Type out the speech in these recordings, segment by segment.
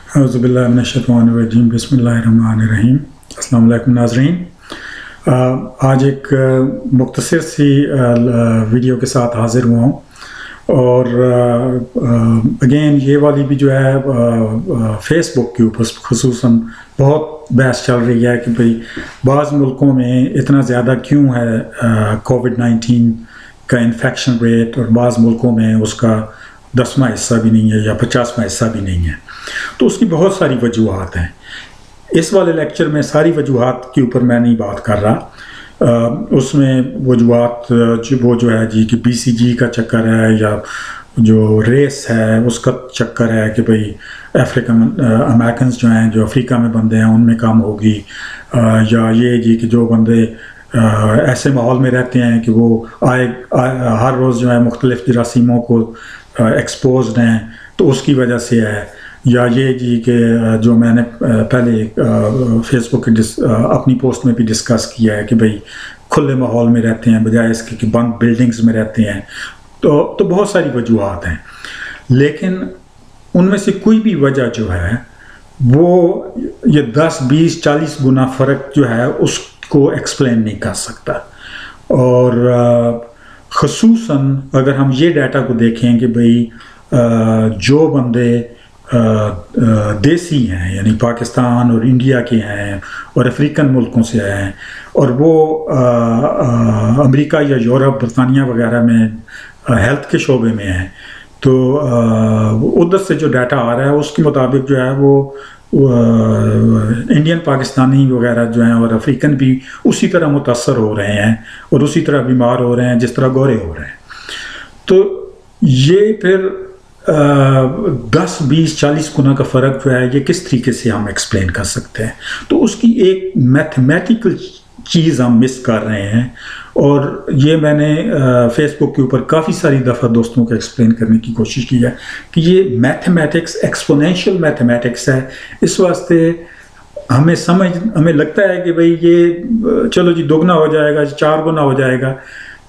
اعوذ باللہ من الشیطان الرجیم بسم اللہ الرحمن الرحیم۔ السلام علیکم ناظرین، آج ایک مختصر سی ویڈیو کے ساتھ حاضر ہوا ہوں، اور اگین یہ والی بھی جو ہے فیس بک کے اوپر خصوصاً بہت بحث چل رہی ہے کہ بھئی بعض ملکوں میں اتنا زیادہ کیوں ہے کووڈ-19 کا انفیکشن ریٹ، اور بعض ملکوں میں اس کا 10واں حصہ بھی نہیں ہے یا 50واں حصہ بھی نہیں ہے۔ تو اس کی بہت ساری وجوہات ہیں۔ اس والے لیکچر میں ساری وجوہات کے اوپر میں نہیں بات کر رہا، اس میں وجوہات وہ جو ہے کہ BCG کا چکر ہے، یا جو ریس ہے اس کا چکر ہے کہ بھئی افریقن امریکنز جو ہیں جو افریقہ میں بندے ہیں ان میں کم ہوگی، یا یہ کہ جو بندے ایسے ماحول میں رہتے ہیں کہ وہ ہر روز جو ہے مختلف جراثیموں کو ایکسپوزڈ ہیں تو اس کی وجہ سے ہے، یا یہ کہ جو میں نے پہلے فیس بک کے اپنی پوسٹ میں بھی ڈسکس کیا ہے کہ بھئی کھلے ماحول میں رہتے ہیں بجائے اس کے کہ بند بلڈنگز میں رہتے ہیں، تو بہت ساری وجوہات ہیں، لیکن ان میں سے کوئی بھی وجہ جو ہے وہ یہ 10 20 40 گنا فرق جو ہے اس کو ایکسپلین نہیں کر سکتا۔ اور خصوصاً اگر ہم یہ ڈیٹا کو دیکھیں کہ بھئی جو بندے دیسی ہیں یعنی پاکستان اور انڈیا کے ہیں اور افریقن ملکوں سے ہیں، اور وہ امریکہ یا یورپ برطانیہ وغیرہ میں ہیلتھ کے شعبے میں ہیں، تو ادھر سے جو ڈیٹا آ رہا ہے اس کے مطابق جو ہے وہ انڈین پاکستانی وغیرہ جو ہیں اور افریقن بھی اسی طرح متاثر ہو رہے ہیں اور اسی طرح بیمار ہو رہے ہیں جس طرح گورے ہو رہے ہیں۔ تو یہ پھر 10 20 40 گنا کا فرق جو ہے یہ کس طریقے سے ہم ایکسپلین کر سکتے ہیں؟ تو اس کی ایک میتھمیٹیکل چیز ہم مس کر رہے ہیں، اور یہ میں نے فیس بک کے اوپر کافی ساری دفعہ دوستوں کو ایکسپلین کرنے کی کوشش کی ہے کہ یہ میتھمیٹکس ایکسپونینشیل میتھمیٹکس ہے۔ اس واسطے ہمیں لگتا ہے کہ بھئی یہ چلو جی 2 گنا ہو جائے گا، 4 گنا ہو جائے گا،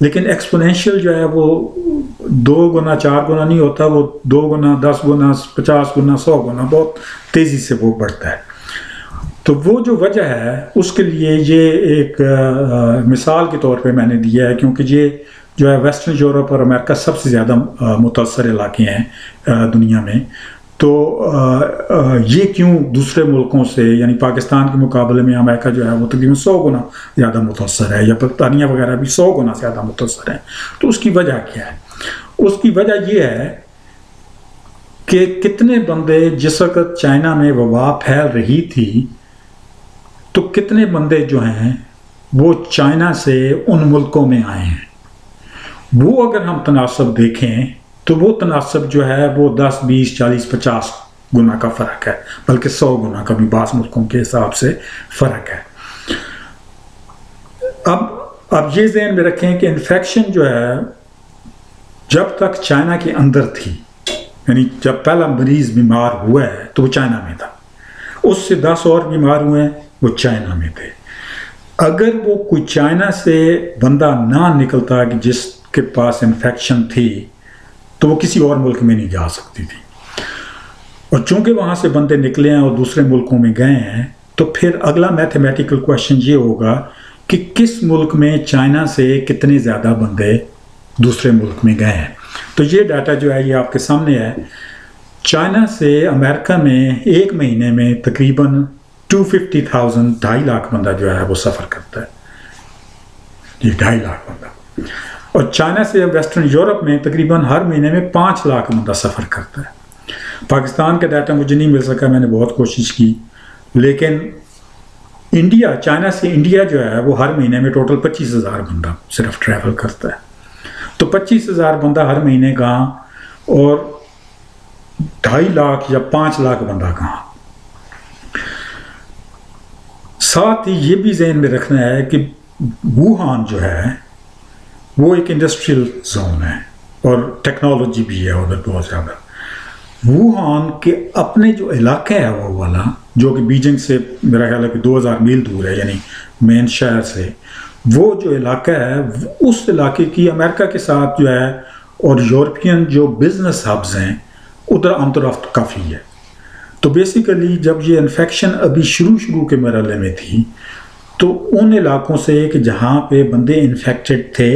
لیکن ایکسپونینشیل جو ہے وہ 2 گنا 4 گنا نہیں ہوتا، وہ 2 گنا 10 گنا 50 گنا 100 گنا بہت تیزی سے وہ بڑھتا ہے۔ تو وہ جو وجہ ہے اس کے لیے یہ ایک مثال کے طور پہ میں نے دیا ہے، کیونکہ یہ جو ہے ویسٹرن یورپ اور امریکہ سب سے زیادہ متاثر علاقے ہیں دنیا میں، تو یہ کیوں دوسرے ملکوں سے یعنی پاکستان کے مقابلے میں امریکہ جو ہے وہ تقریباً 100 گنا زیادہ متاثر ہے، یا برطانیہ وغیرہ بھی 100 گنا زیادہ متاثر ہے۔ تو اس کی وجہ کیا ہے؟ اس کی وجہ یہ ہے کہ کتنے بندے جس وقت چائنا میں وبا پھیل رہی تھی تو کتنے بندے جو ہیں وہ چائنا سے ان ملکوں میں آئے ہیں۔ وہ اگر ہم تناسب دیکھیں تو وہ تناسب جو ہے وہ 10 20 40 50 گنا کا فرق ہے، بلکہ 100 گنا کا بھی بعض ملکوں کے حساب سے فرق ہے۔ اب یہ ذہن میں رکھیں کہ انفیکشن جو ہے جب تک چائنا کے اندر تھی، یعنی جب پہلا مریض بیمار ہوا ہے تو وہ چائنا میں تھا، اس سے 10 اور بیمار ہوئے ہیں وہ چائنا میں تھے۔ اگر وہ کوئی چائنا سے بندہ نہ نکلتا کہ جس کے پاس انفیکشن تھی تو وہ کسی اور ملک میں نہیں جا سکتی تھی، اور چونکہ وہاں سے بندے نکلے ہیں اور دوسرے ملکوں میں گئے ہیں، تو پھر اگلا میتھمیٹیکل کویشچن یہ ہوگا کہ کس ملک میں چائنا سے کتنے زیادہ بندے دوسرے ملک میں گئے ہیں۔ تو یہ ڈیٹا جو ہے یہ آپ کے سامنے ہے۔ چائنا سے امریکہ میں ایک مہینے میں تقریباً 250,000 2.5 لاکھ بندہ جو ہے وہ سفر کرتا ہے، یہ 2.5 لاکھ بندہ، اور چائنا سے ویسٹرن یورپ میں تقریباً ہر مہینے میں 5 لاکھ بندہ سفر کرتا ہے۔ پاکستان کا ڈیٹا مجھے نہیں مل سکا، میں نے بہت کوشش کی، لیکن انڈیا چائنا سے انڈیا جو ہے وہ ہر مہینے میں ٹوٹل 25,000 بندہ صرف ٹریول کرتا ہے۔ تو 25,000 بندہ ہر مہینے کہاں، اور 2.5 لاکھ یا 5 لاکھ بندہ کہاں۔ ساتھ ہی یہ بھی ذہن میں رکھنا ہے کہ ووہان جو ہے وہ ایک انڈسٹریل زون ہے اور ٹیکنالوجی بھی ہے ادھر بہت زیادہ۔ ووہان کے اپنے جو علاقہ ہے وہ والا جو کہ بیجنگ سے میرا خیال ہے کہ 2000 میل دور ہے، یعنی مین شہر سے، وہ جو علاقہ ہے اس علاقے کی امریکہ کے ساتھ جو ہے اور یورپین جو بزنس ہبز ہیں ادھر آمد و رفت کافی ہے۔ تو بیسیکلی جب یہ انفیکشن ابھی شروع کے مرحلے میں تھی تو ان علاقوں سے کہ جہاں پہ بندے انفیکٹڈ تھے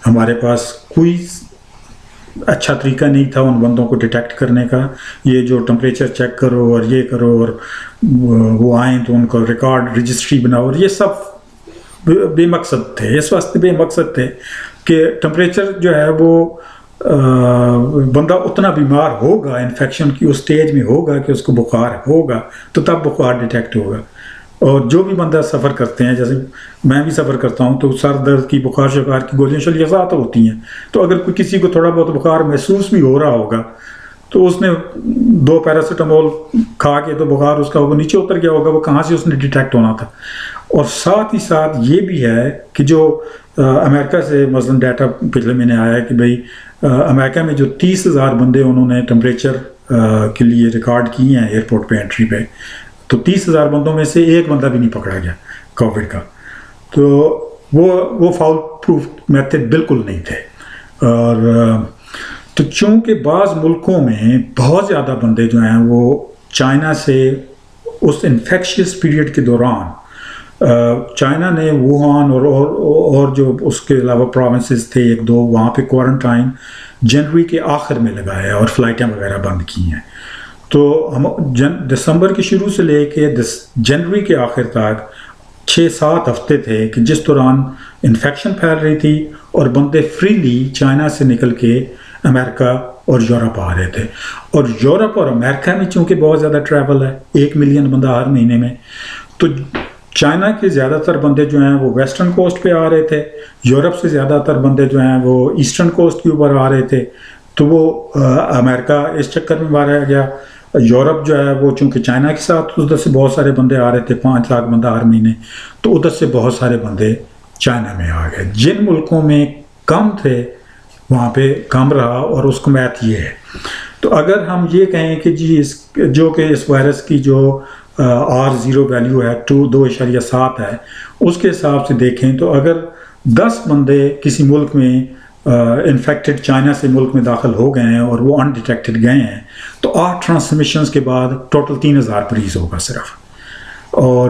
ہمارے پاس کوئی اچھا طریقہ نہیں تھا ان بندوں کو ڈیٹیکٹ کرنے کا. یہ جو ٹمپریچر چیک کرو اور یہ کرو اور وہ آئیں تو ان کو ریکارڈ رجسٹری بناؤ اور یہ سب بے مقصد تھے. اس واسطے بے مقصد تھے کہ ٹمپریچر جو ہے وہ بندہ اتنا بیمار ہوگا انفیکشن کی اس سٹیج میں ہوگا کہ اس کو بخار ہوگا تو تب بخار ڈیٹیکٹ ہوگا. اور جو بھی بندہ سفر کرتے ہیں جیسے میں بھی سفر کرتا ہوں تو سر درد کی بخار شکار کی گولیاں شلیاں ذات ہوتی ہیں. تو اگر کوئی کسی کو تھوڑا بہت بخار محسوس بھی ہو رہا ہوگا تو اس نے 2 پیراسیٹامول کھا کے تو بخار اس کا وہ نیچے اتر گیا ہوگا. وہ کہاں سے اس نے ڈیٹیکٹ ہونا تھا. اور ساتھ ہی ساتھ یہ بھی ہے کہ جو امریکہ سے مثلا ڈیٹا پچھلے مہینے آیا ہے کہ بھئی امریکہ میں جو 30,000 بندے انہوں نے ٹمپریچر کے لیے ریکارڈ کیے ہیں ایئرپورٹ پہ انٹری پہ تو 30,000 بندوں میں سے ایک بندہ بھی نہیں پکڑا گیا کووڈ کا. تو وہ فاؤل پروف میتھڈ بالکل نہیں تھے. اور تو چونکہ بعض ملکوں میں بہت زیادہ بندے جو ہیں وہ چائنا سے اس انفیکشیس پیریڈ کے دوران چائنا نے ووہان اور جو اس کے علاوہ پروونسز تھے 1-2 وہاں پہ کوارنٹائن جنوری کے آخر میں لگایا اور فلائٹیں وغیرہ بند کی ہیں. تو ہم دسمبر کے شروع سے لے کے جنوری کے آخر تک 6-7 ہفتے تھے کہ جس دوران انفیکشن پھیل رہی تھی اور بندے فریلی چائنا سے نکل کے امریکہ اور یورپ آ رہے تھے. اور یورپ اور امریکہ میں چونکہ بہت زیادہ ٹریول ہے 1 ملین بندہ ہر مہینے میں تو چائنا کے زیادہ تر بندے جو ہیں وہ ویسٹرن کوسٹ پہ آ رہے تھے. یورپ سے زیادہ تر بندے جو ہیں وہ ایسٹرن کوسٹ کے اوپر آ رہے تھے. تو وہ امریکہ اس چکر میں مارا گیا. یورپ جو ہے وہ چونکہ چائنا کے ساتھ ادھر سے بہت سارے بندے آ رہے تھے 5 لاکھ بندہ ہر مہینے تو ادھر سے بہت سارے بندے چائنا میں آ گئے. جن ملکوں میں کم تھے وہاں پہ کم رہا اور اس کو میتھ یہ ہے. تو اگر ہم یہ کہیں کہ جی جو کہ اس وائرس کی جو R0 ویلیو ہے 2.7 ہے اس کے حساب سے دیکھیں تو اگر 10 بندے کسی ملک میں انفیکٹڈ چائنا سے ملک میں داخل ہو گئے ہیں اور وہ ان ڈیٹیکٹڈ گئے ہیں تو 8 ٹرانسمیشنز کے بعد ٹوٹل 3,000 مریض ہوگا صرف. اور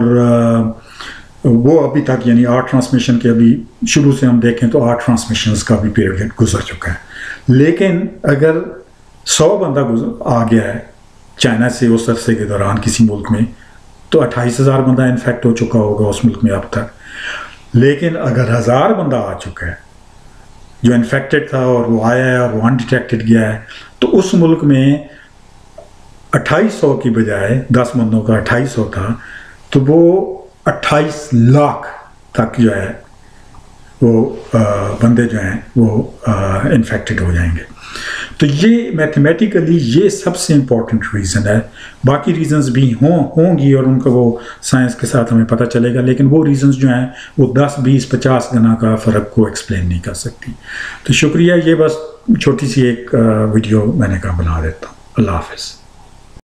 وہ ابھی تک یعنی 8 ٹرانسمیشن کے ابھی شروع سے ہم دیکھیں تو 8 ٹرانسمیشنز کا بھی پیریڈ گزر چکا ہے. لیکن اگر 100 بندہ آ گیا ہے چائنا سے اس عرصے کے دوران کسی ملک میں تو 28,000 بندہ انفیکٹ ہو چکا ہوگا اس ملک میں اب تک. لیکن اگر 1000 بندہ آ چکا ہے جو انفیکٹڈ تھا اور وہ آیا ہے اور وہ ان ڈیٹیکٹڈ گیا ہے تو اس ملک میں 2800 کی بجائے 10 بندوں کا 2800 تھا تو وہ 28 لاکھ تک جو ہے وہ بندے جو ہیں وہ انفیکٹڈ ہو جائیں گے. تو یہ میتھمیٹیکلی یہ سب سے امپورٹنٹ ریزن ہے. باقی ریزنز بھی ہوں گی اور ان کا وہ سائنس کے ساتھ ہمیں پتہ چلے گا لیکن وہ ریزنز جو ہیں وہ 10 20 50 گنا کا فرق کو ایکسپلین نہیں کر سکتی. تو شکریہ. یہ بس چھوٹی سی ایک ویڈیو میں نے کہا بنا دیتا ہوں. اللہ حافظ.